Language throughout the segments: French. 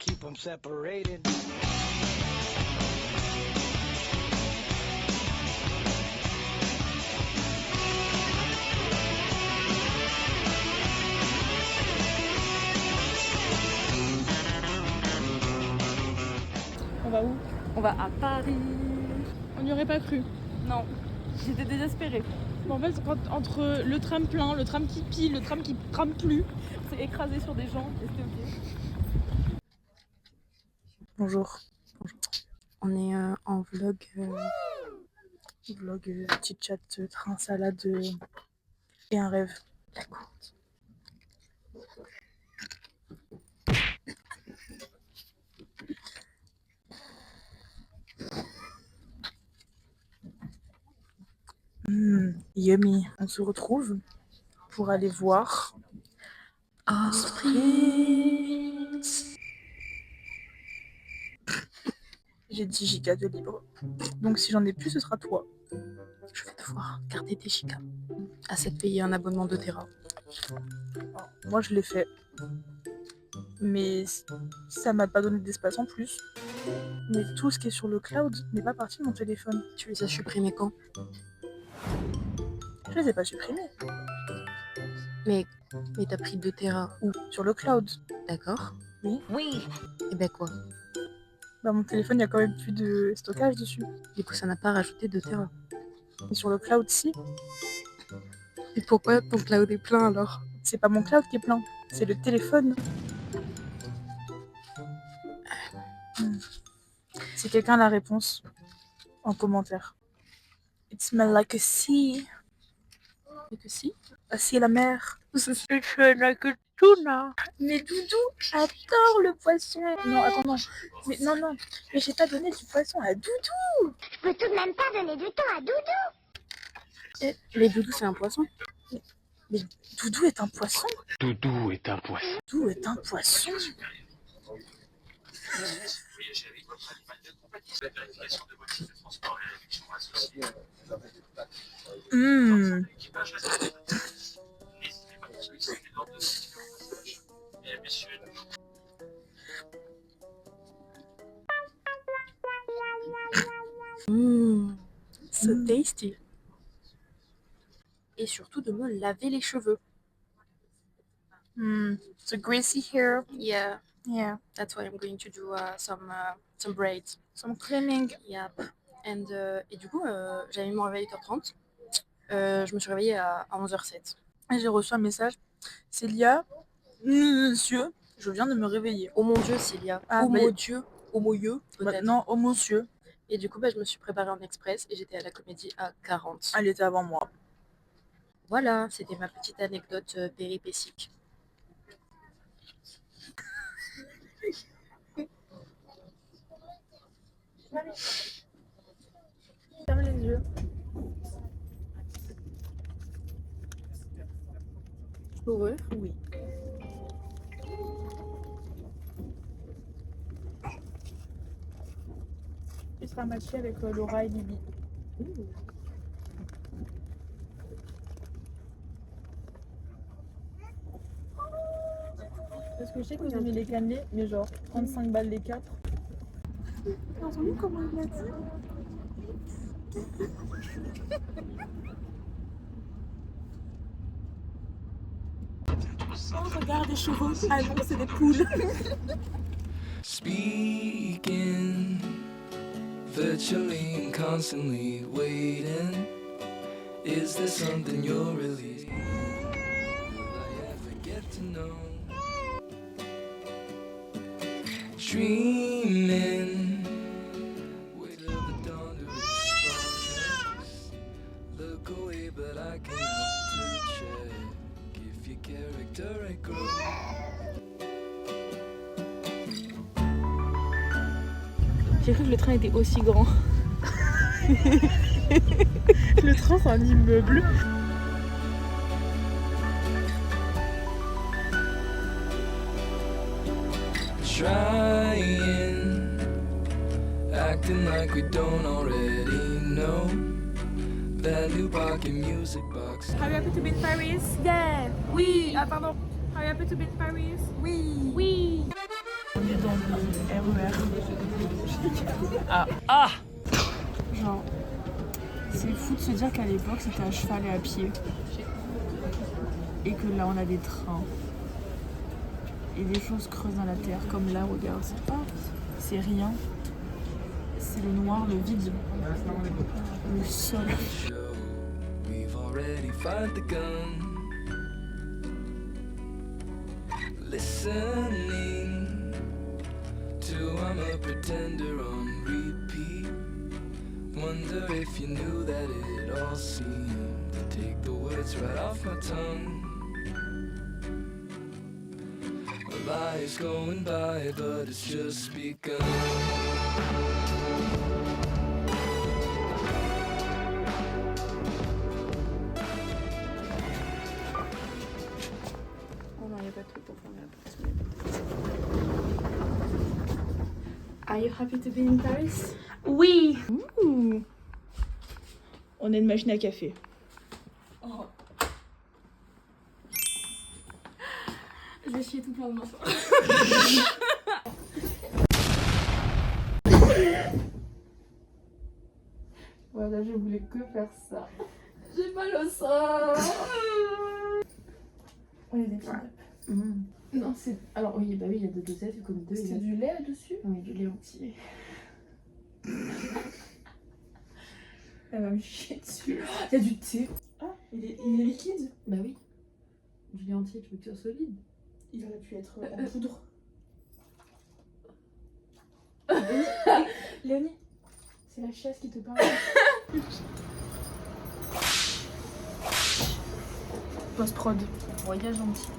keep them separated. On va où? On va à Paris. On n'y aurait pas cru. Non, j'étais désespérée. Bon, en fait, entre le tram plein, le tram qui pile, le tram qui trame plus, C'est écrasé sur des gens et c'était ok. Bonjour. On est en vlog. Petit chat, train, salade et un rêve. La courte. Yummy. On se retrouve pour aller voir J'ai 10 gigas de libre. Donc si j'en ai plus, ce sera toi. Je vais devoir garder des gigas. Assez de payer un abonnement de Terra. Alors, moi, je l'ai fait. Mais ça m'a pas donné d'espace en plus. Mais tout ce qui est sur le cloud n'est pas parti de mon téléphone. Tu les as supprimés quand? Je les ai pas supprimés. Mais t'as pris 2 Terra où? Sur le cloud. D'accord. Oui. Et ben quoi? Bah, mon téléphone, il y a quand même plus de stockage dessus. Du coup, ça n'a pas rajouté 2 Terra. Et sur le cloud, si. Et pourquoi ton cloud est plein alors? C'est pas mon cloud qui est plein. C'est le téléphone. Si quelqu'un a la réponse, en commentaire. It smells like a sea. Et que si? A sea, la mer. C'est It smells like a tuna. Mais Doudou adore le poisson. Non, attends, non. Mais non. Mais j'ai pas donné du poisson à Doudou. Je peux tout de même pas donner du temps à Doudou. Les doudous, c'est un poisson. Mais Doudou est un poisson. Doudou est un poisson. Doudou est un poisson. So tasty. Et surtout de me laver les cheveux. So greasy hair. Yeah, Yeah. that's why I'm going to do some braids. Some cleaning. Yep. Et du coup, j'avais mis mon réveil à 8h30. Je me suis réveillée à 11h07. Et j'ai reçu un message. Célia, monsieur, je viens de me réveiller. Oh mon Dieu, Célia. Ah, oh bah, mon Dieu. Oh mon Dieu, peut-être. Maintenant, oh monsieur. Et du coup, je me suis préparée en express et j'étais à la comédie à 40. Elle était avant moi. Voilà, c'était ma petite anecdote péripétique. Ferme les yeux. Je peux ouvrir? Oui. Tu seras matché avec Laura et Bibi. Parce que je sais que vous aimez les cannelés, mais genre 35 balles les 4. T'as entendu comment il m'a dit? Oh, regarde les chevaux. Ah non, c'est des poules. Speaking virtually and constantly waiting. Is there something you're really? Will I ever get to know? Dreaming. Wait till the dawn to respond. Look away, but I can't help to check if your character ain't grown. J'ai cru que le train était aussi grand. Le train, c'est un immeuble. Trying, acting like we don't already know. That new parking music box. Are you happy to be in Paris? Yeah. Oui. Ah pardon. Are you happy to be in Paris? Oui. Oui. On est dans RER. Ah Genre, c'est fou de se dire qu'à l'époque c'était à cheval et à pied. Et que là on a des trains. Et des choses creuses dans la terre, comme là, regarde. C'est rien. C'est le noir, le vide. Le sol. We've already fired the gun. Listening to I'm a pretender on repeat. Wonder if you knew that it all seemed to take the words right off my tongue. A lie is going by, but it's just begun. Oh non, il n'y a pas de truc pour fermer la porte. Are you happy to be in Paris? Oui. On a une machine à café. J'ai chié tout plein de morceaux. Voilà, je voulais que faire ça. J'ai mal au sein. On est des petits Non, c'est... Alors oui, bah oui, il y a des dosettes comme deux. C'est du lait dessus? Oui, du lait entier. Elle va me chier dessus. Il y a du thé. Ah, il est liquide? Bah oui. Du lait entier, tu veux que tu sois solide? Il aurait pu être en poudre. Léonie, c'est la chaise qui te parle. Post-prod. Voyage entier.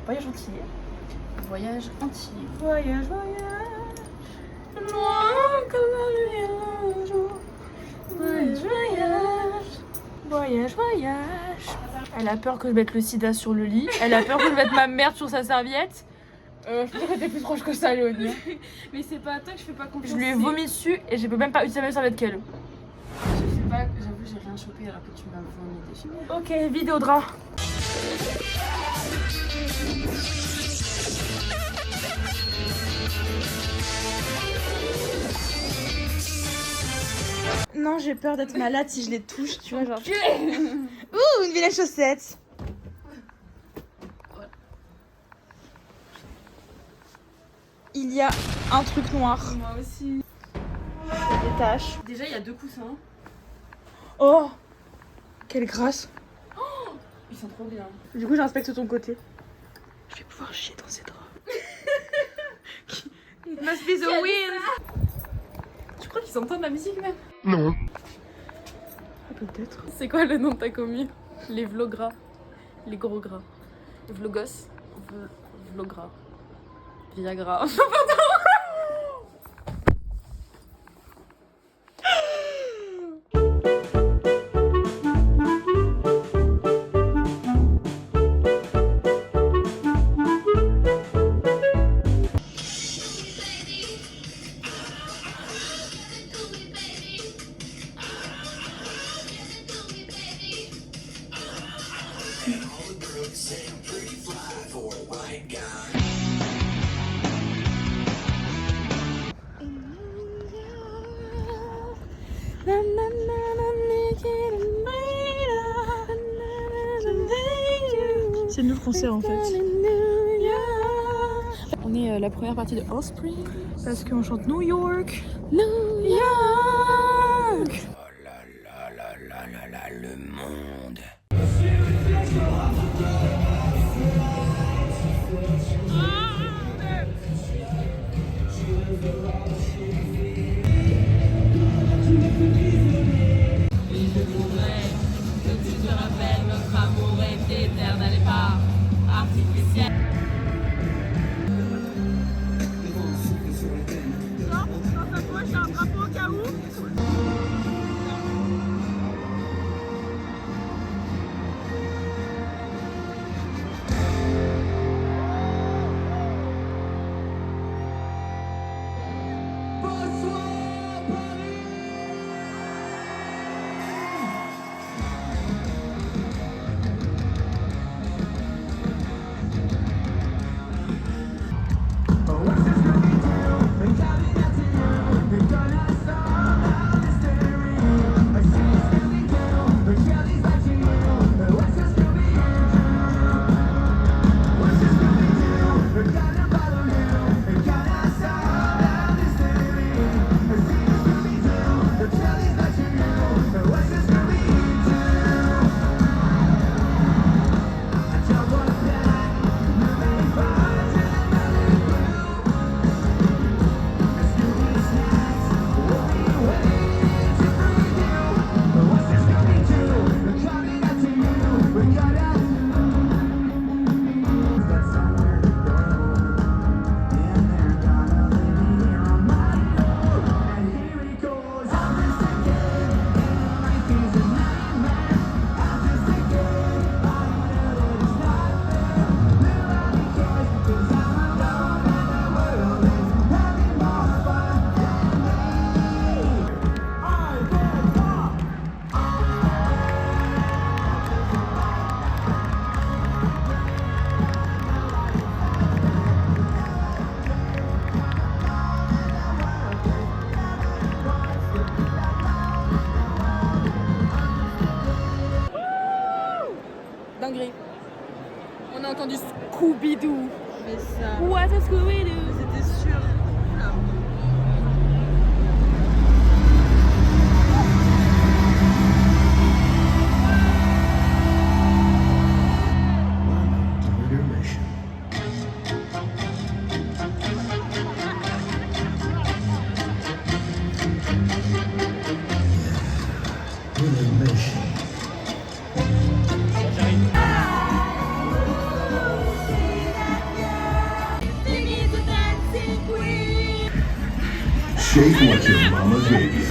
Voyage entier. Voyage entier. Voyage, voyage. Loin comme la lumière un jour. Voyage, voyage. Voyage, voyage. Elle a peur que je mette le sida sur le lit. Elle a peur que je mette ma merde sur sa serviette. Je pense que t'es plus proche que ça, Léonie. Mais c'est pas à toi que je fais pas confiance. Je lui ai vomi dessus et je peux même pas utiliser la même serviette qu'elle. Je sais pas, j'avoue, j'ai rien chopé alors que tu m'as vomi dessus. Ok, vidéo drap. Non, j'ai peur d'être malade si je les touche, tu vois, genre. Ouh, une vilaine chaussette. Il y a un truc noir. Moi aussi. Des taches. Déjà, il y a 2 coussins. Oh, quelle grâce. Ils sont trop bien. Du coup, j'inspecte ton côté. Je vais pouvoir chier dans ces draps. It must be the wind. Tu crois qu'ils entendent la musique même? Non. Peut-être. C'est quoi le nom de ta commu? Les vlogras. Les gros gras. Vlogos. Vlogra. Viagra. C'est nous le concert en fait. On est la première partie de Offspring. Parce qu'on chante New York. New York. Oh là là là là là là, le monde. Dans sa poche, il y a un drapeau au cas où. Shake what your mama gave you.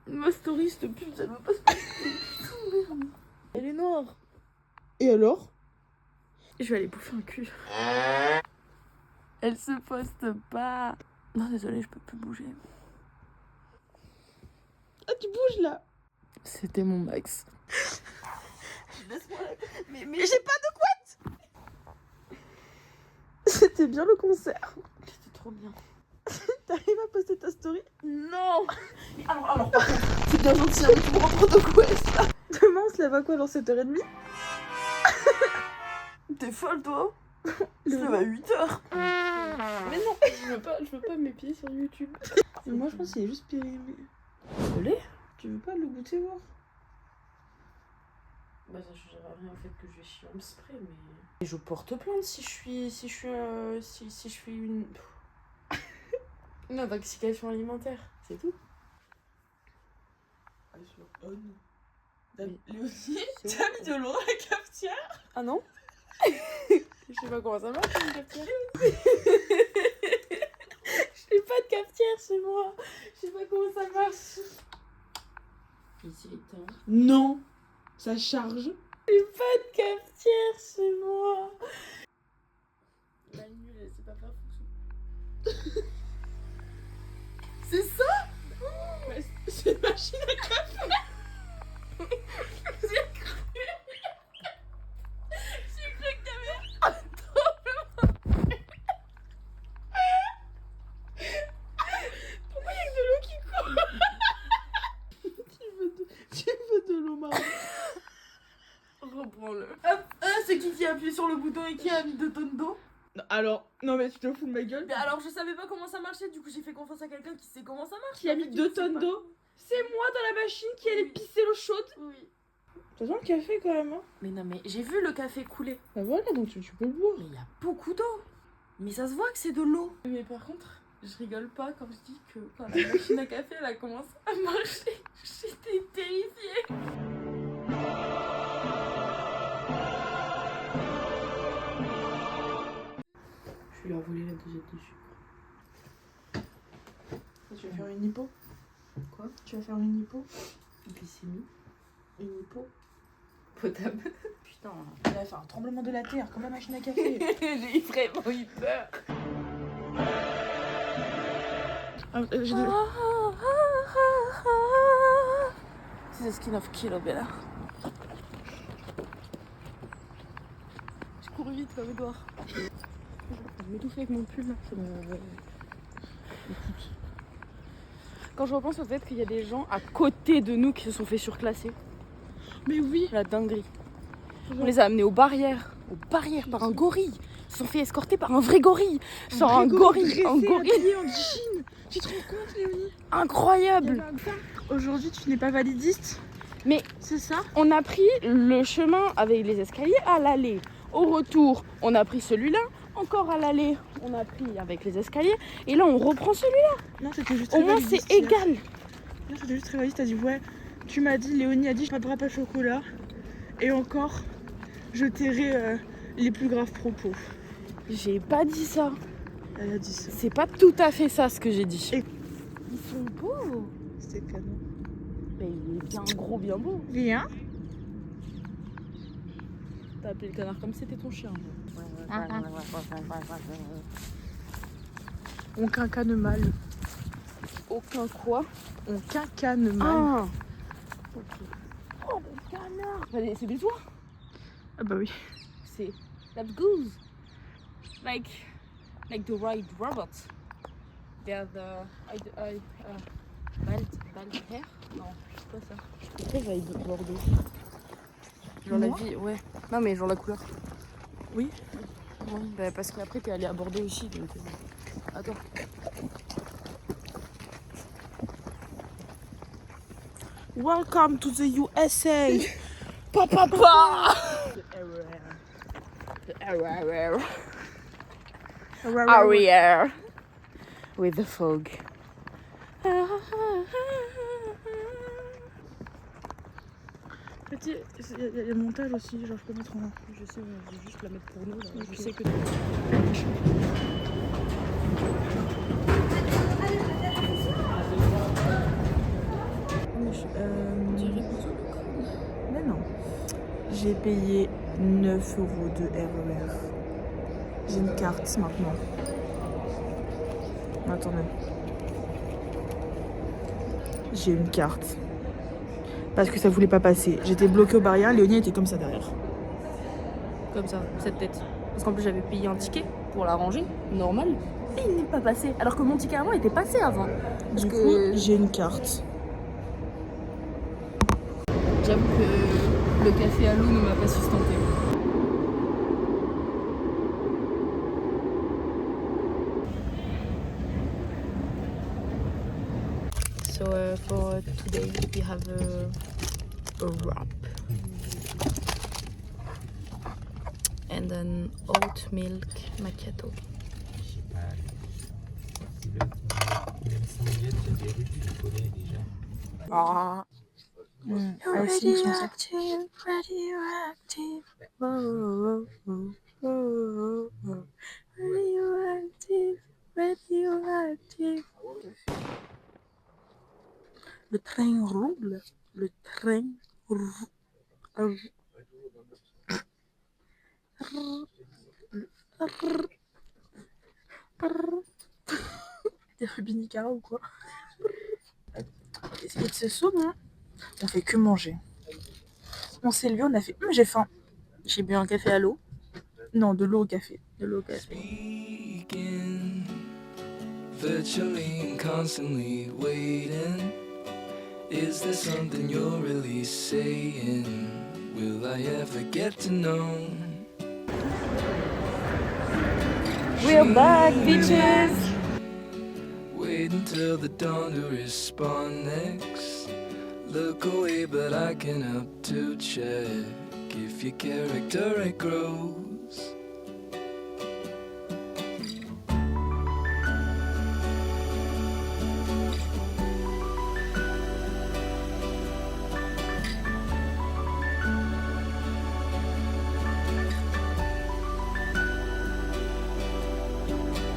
Ma story, cette pute, elle veut pas se passer. Elle est noire. Et alors? Je vais aller bouffer un cul. Elle se poste pas. Non, désolée, je peux plus bouger. Ah, tu bouges là. C'était mon max. Laisse-moi là. Mais j'ai pas de couette. C'était bien le concert. C'était trop bien. T'arrives à poster ta story? Non. Alors par contre, c'est bien gentil, hein, mais tu me rends compte de quoi ça? Demain on se lève à quoi, dans 7h30? T'es folle, toi? Je te lève à 8h. Mais non, je veux pas mes pieds sur YouTube. Moi je pense qu'il est juste périmé. Le lait? Tu veux pas le goûter, voir? Bah ça changera rien au fait que je vais chier en spray, mais... Et je porte plainte si je suis une... Une intoxication alimentaire, c'est tout. Ah, sur on. Léonie, C'est t'as mis de l'eau dans la cafetière? Ah non? Je sais pas comment ça marche une cafetière. J'ai pas de cafetière chez moi. Je sais pas comment ça marche. Ici les temps. Non, ça charge. J'ai pas de cafetière chez moi. La nulle, elle sait pas faire fonction. C'est ça? Ouais, c'est une machine à café. J'ai cru que t'avais... Pourquoi il y a que de l'eau qui coule? a appuyé sur le bouton et qui a mis 2 tonnes d'eau. Alors, non mais tu te fous de ma gueule. Mais alors je savais pas comment ça marchait, du coup j'ai fait confiance à quelqu'un qui sait comment ça marche. Qui a mis 2 tonnes d'eau. C'est moi dans la machine qui allait pisser l'eau chaude. Oui. Ça sent le café quand même, hein. Mais non mais j'ai vu le café couler. Bah voilà, donc tu peux le boire. Mais il y a beaucoup d'eau. Mais ça se voit que c'est de l'eau. Mais par contre, je rigole pas quand je dis que quand la machine à café elle a commencé à marcher, j'étais terrifiée. Je lui ai envolé la dosette de sucre. Tu vas faire une hypo? Quoi? Tu vas faire une hypo? Une glycémie. Une hypo? Potable. Putain, elle va faire un tremblement de la terre comme la machine à café. J'ai vraiment eu peur. C'est skin of Kilo Bella. J'ai couru vite comme Edouard. Je vais m'étouffer avec mon pull là. Écoute. Quand je repense au fait qu'il y a des gens à côté de nous qui se sont fait surclasser. Mais oui. La dinguerie. On les a amenés aux barrières par un gorille. Ils se sont fait escorter par un vrai gorille. Genre un gorille. En Chine. Tu te rends compte, Léonie? Incroyable. Aujourd'hui, tu n'es pas validiste. Mais c'est ça? On a pris le chemin avec les escaliers à l'aller. Au retour, on a pris celui-là. Encore à l'aller, on a pris avec les escaliers. Et là, on reprend celui-là. Non, c'était juste Au moins, c'est égal. Non, c'était juste très validiste. T'as dit, ouais, tu m'as dit, Léonie a dit, je n'attraperai pas chocolat. Et encore, je tairai les plus graves propos. J'ai pas dit ça. Elle a dit ça. C'est pas tout à fait ça ce que j'ai dit. Et- Ils sont beaux. C'était canon. Mais il est bien gros, bien beau. Viens. T'as appelé le canard comme si c'était ton chien. On quincane mal. Aucun quoi? On quincane mal. Ah. Ok. Oh le canard. C'est des oies. Ah bah oui. C'est that goose. Like the right robots. They're the bald hair. Non, c'est pas ça. Pourquoi j'avais de Bordeaux? Genre la Moi vie, ouais. Non mais genre la couleur. Oui. Ouais, bah parce qu'après t'es allé à Bordeaux aussi donc. Attends. Welcome to the USA. Papa. Arrière. With the fog. Petit, il y a le montage aussi, genre je peux mettre en. Je sais, je vais juste la mettre pour nous. Là. Ok. Je sais que. Mais non. J'ai payé 9 € de RER. J'ai une carte maintenant. Attendez. J'ai une carte. Parce que ça voulait pas passer. J'étais bloquée aux barrières, Léonie était comme ça derrière. Comme ça, cette tête. Parce qu'en plus j'avais payé un ticket pour la ranger, normal. Et il n'est pas passé. Alors que mon ticket avant était passé avant. Du coup, j'ai une carte. J'avoue que le café à l'eau ne m'a pas sustenté. So for today we have a wrap and an oat milk macchiato. Ah. Radioactive, radioactive, radioactive, radioactive. Le train roule. Le train roule. T'es Ruby Nicara ou quoi? Essayez de se sauver. On fait que manger. On s'est levé, on a fait j'ai faim. J'ai bu un café à l'eau. Non, de l'eau au café. De l'eau au café. Speaking, virtually and constantly waiting. Is there something you're really saying? Will I ever get to know We're back, bitches! Wait until the dawn to respond next. Look away, but I can help to check if your character it grows.